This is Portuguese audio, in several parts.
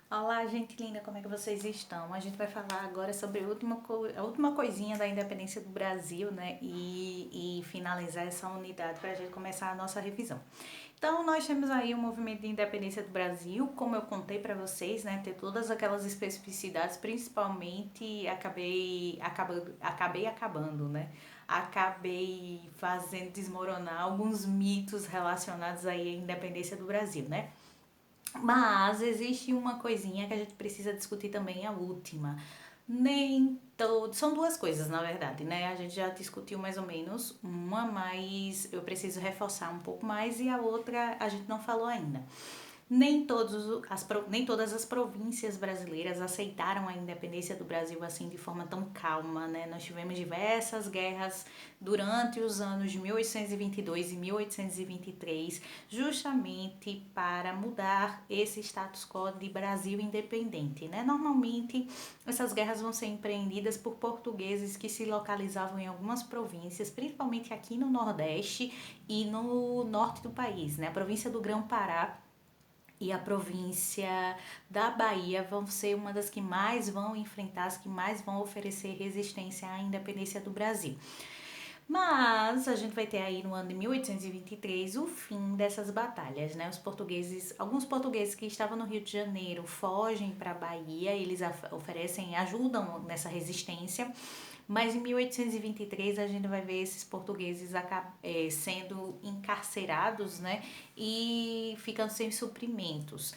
Olá, gente linda, como é que vocês estão? A gente vai falar agora sobre a última coisinha da independência do Brasil, né? E finalizar essa unidade para a gente começar a nossa revisão. Então, nós temos aí o movimento de independência do Brasil, como eu contei para vocês, né? Ter todas aquelas especificidades, principalmente acabei acabando, né? Acabei fazendo desmoronar alguns mitos relacionados aí à independência do Brasil, né? Mas existe uma coisinha que a gente precisa discutir também, a última. Nem todo. São duas coisas, na verdade, né? A gente já discutiu mais ou menos uma, mas eu preciso reforçar um pouco mais, e a outra a gente não falou ainda. Nem todas as províncias brasileiras aceitaram a independência do Brasil assim de forma tão calma, né? Nós tivemos diversas guerras durante os anos de 1822 e 1823, justamente para mudar esse status quo de Brasil independente, né? Normalmente essas guerras vão ser empreendidas por portugueses que se localizavam em algumas províncias, principalmente aqui no Nordeste e no norte do país, né? A província do Grão-Pará e a província da Bahia vão ser uma das que mais vão enfrentar, as que mais vão oferecer resistência à independência do Brasil. Mas a gente vai ter aí no ano de 1823 o fim dessas batalhas, né? Alguns portugueses que estavam no Rio de Janeiro fogem para a Bahia, eles ajudam nessa resistência. Mas em 1823 a gente vai ver esses portugueses sendo encarcerados, né? E ficando sem suprimentos.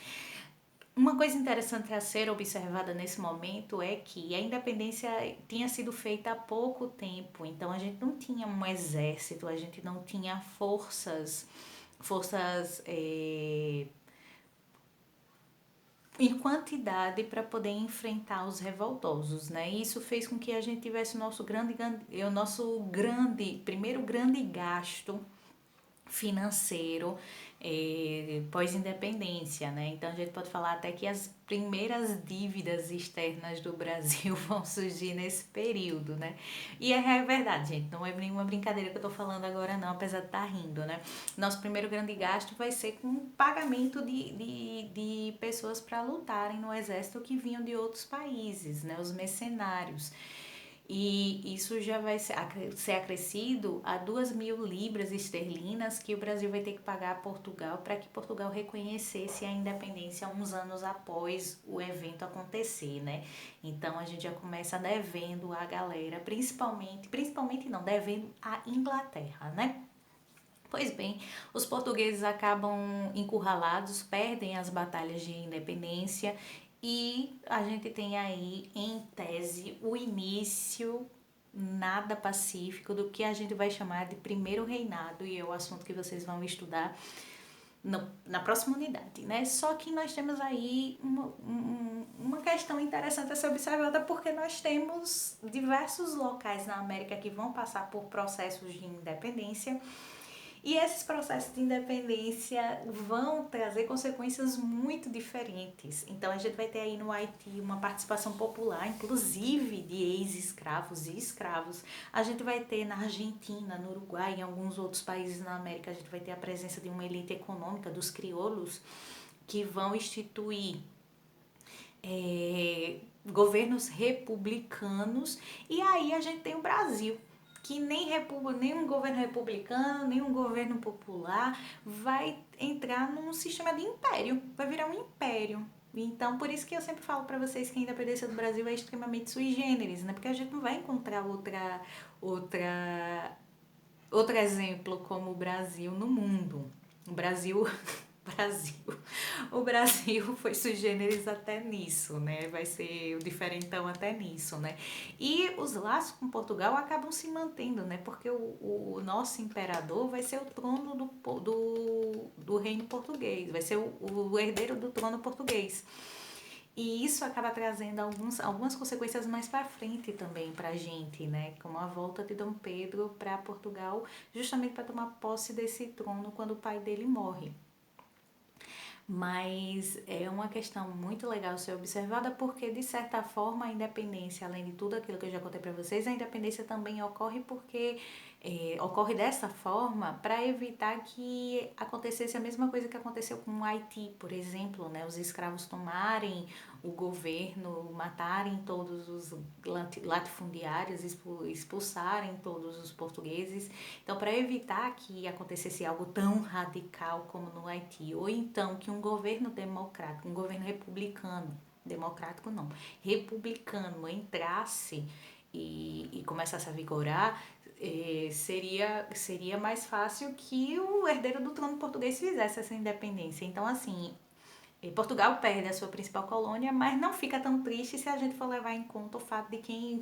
Uma coisa interessante a ser observada nesse momento é que a independência tinha sido feita há pouco tempo, então a gente não tinha um exército, a gente não tinha forças em quantidade para poder enfrentar os revoltosos, né? Isso fez com que a gente tivesse o nosso primeiro grande gasto financeiro pós-independência, né? Então a gente pode falar até que as primeiras dívidas externas do Brasil vão surgir nesse período, né? E é verdade, gente, não é nenhuma brincadeira que eu tô falando agora não, apesar de estar rindo, né? Nosso primeiro grande gasto vai ser com o pagamento de pessoas para lutarem no exército que vinham de outros países, né? Os mercenários. E isso já vai ser acrescido a 2.000 libras esterlinas que o Brasil vai ter que pagar a Portugal para que Portugal reconhecesse a independência uns anos após o evento acontecer, né? Então a gente já começa devendo a galera, principalmente não, devendo a Inglaterra, né? Pois bem, os portugueses acabam encurralados, perdem as batalhas de independência e a gente tem aí, em tese, o início nada pacífico do que a gente vai chamar de primeiro reinado, e é o assunto que vocês vão estudar na próxima unidade, né? Só que nós temos aí uma questão interessante a ser observada, porque nós temos diversos locais na América que vão passar por processos de independência, e esses processos de independência vão trazer consequências muito diferentes. Então a gente vai ter aí no Haiti uma participação popular, inclusive de ex-escravos e escravos. A gente vai ter na Argentina, no Uruguai e em alguns outros países na América, a gente vai ter a presença de uma elite econômica dos crioulos que vão instituir governos republicanos. E aí a gente tem o Brasil, que nem um governo republicano, nem um governo popular vai entrar num sistema de império, vai virar um império. Então, por isso que eu sempre falo para vocês que a independência do Brasil é extremamente sui generis, né? Porque a gente não vai encontrar outra, outro exemplo como o Brasil no mundo. O Brasil Brasil. O Brasil foi sui generis até nisso, né? Vai ser o diferentão até nisso, né? E os laços com Portugal acabam se mantendo, né? Porque o nosso imperador vai ser o trono do reino português, vai ser o herdeiro do trono português. E isso acaba trazendo algumas consequências mais para frente também para a gente, né? Como a volta de Dom Pedro para Portugal, justamente para tomar posse desse trono quando o pai dele morre. Mas é uma questão muito legal ser observada, porque de certa forma a independência, além de tudo aquilo que eu já contei para vocês, a independência também ocorre porque ocorre dessa forma para evitar que acontecesse a mesma coisa que aconteceu com o Haiti, por exemplo, né? Os escravos tomarem o governo, matarem todos os latifundiários, expulsarem todos os portugueses. Então, para evitar que acontecesse algo tão radical como no Haiti, ou então que um governo democrático, um governo republicano, democrático não, republicano entrasse e começasse a vigorar, seria mais fácil que o herdeiro do trono português fizesse essa independência. Então, assim, Portugal perde a sua principal colônia, mas não fica tão triste se a gente for levar em conta o fato de quem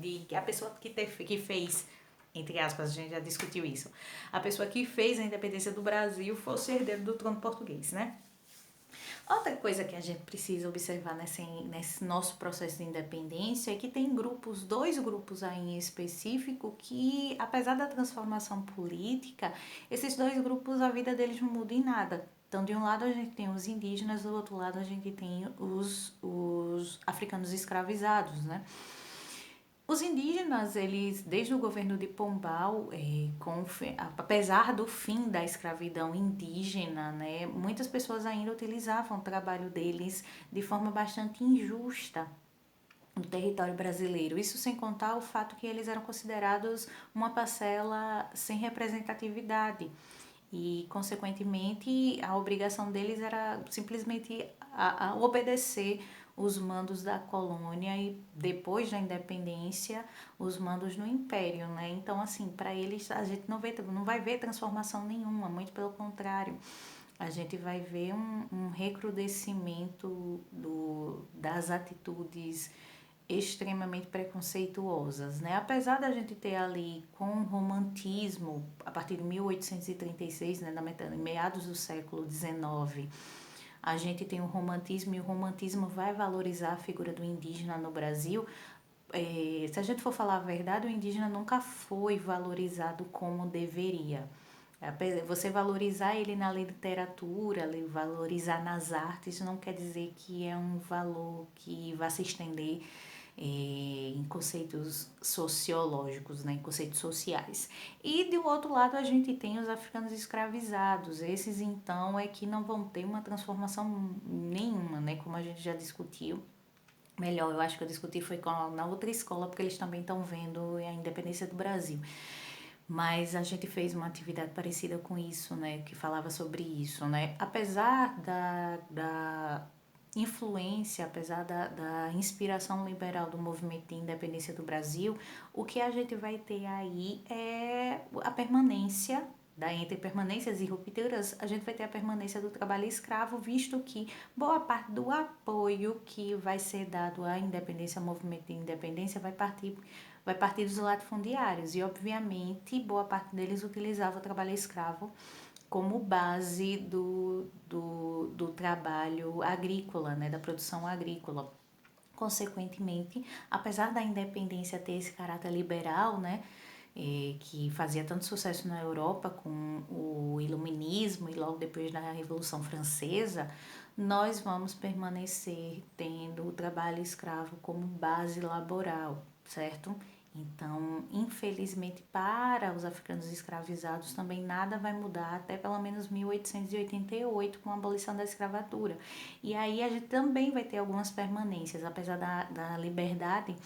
de a pessoa que fez, entre aspas, a gente já discutiu isso, a pessoa que fez a independência do Brasil fosse herdeiro do trono português, né? Outra coisa que a gente precisa observar nesse nosso processo de independência é que tem dois grupos aí em específico, que, apesar da transformação política, esses dois grupos, a vida deles não muda em nada. Então, de um lado a gente tem os indígenas, do outro lado a gente tem os africanos escravizados, né? Os indígenas, eles, desde o governo de Pombal, apesar do fim da escravidão indígena, né, muitas pessoas ainda utilizavam o trabalho deles de forma bastante injusta no território brasileiro. Isso sem contar o fato que eles eram considerados uma parcela sem representatividade. E, consequentemente, a obrigação deles era simplesmente a obedecer os mandos da colônia e, depois da independência, os mandos do império, né? Então, assim, para eles a gente não vai ver transformação nenhuma, muito pelo contrário. A gente vai ver um recrudescimento das atitudes extremamente preconceituosas, né? Apesar da gente ter ali com o romantismo, a partir de 1836, né, meados do século XIX, a gente tem o romantismo, e o romantismo vai valorizar a figura do indígena no Brasil. Se a gente for falar a verdade, o indígena nunca foi valorizado como deveria. Você valorizar ele na literatura, valorizar nas artes, não quer dizer que é um valor que vai se estender em conceitos sociológicos, né, em conceitos sociais. E do outro lado a gente tem os africanos escravizados. Esses então é que não vão ter uma transformação nenhuma, né, como a gente já discutiu. Melhor, eu acho que eu discuti foi na outra escola, porque eles também estão vendo a independência do Brasil. Mas a gente fez uma atividade parecida com isso, né, que falava sobre isso, né. Apesar da influência, apesar da inspiração liberal do movimento de independência do Brasil, o que a gente vai ter aí é a permanência, entre permanências e rupturas, a gente vai ter a permanência do trabalho escravo, visto que boa parte do apoio que vai ser dado à independência, ao movimento de independência, vai partir dos latifundiários, e obviamente boa parte deles utilizava o trabalho escravo como base do trabalho agrícola, né, da produção agrícola. Consequentemente, apesar da independência ter esse caráter liberal, né, que fazia tanto sucesso na Europa com o Iluminismo e logo depois da Revolução Francesa, nós vamos permanecer tendo o trabalho escravo como base laboral, certo? Então, infelizmente, para os africanos escravizados também nada vai mudar até pelo menos 1888, com a abolição da escravatura. E aí a gente também vai ter algumas permanências, apesar da liberdade,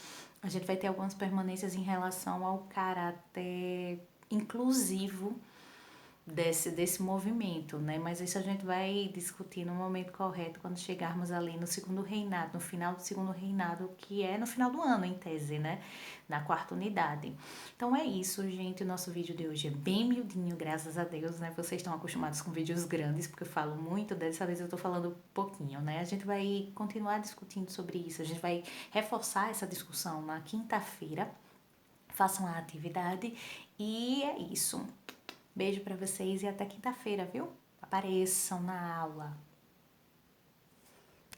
a gente vai ter algumas permanências em relação ao caráter inclusivo desse movimento, né? Mas isso a gente vai discutir no momento correto, quando chegarmos ali no segundo reinado, no final do segundo reinado, que é no final do ano, em tese, né? Na quarta unidade. Então é isso, gente. O nosso vídeo de hoje é bem miudinho, graças a Deus, né? Vocês estão acostumados com vídeos grandes, porque eu falo muito, dessa vez eu tô falando pouquinho, né? A gente vai continuar discutindo sobre isso, a gente vai reforçar essa discussão na quinta-feira. Façam a atividade e é isso. Beijo pra vocês e até quinta-feira, viu? Apareçam na aula.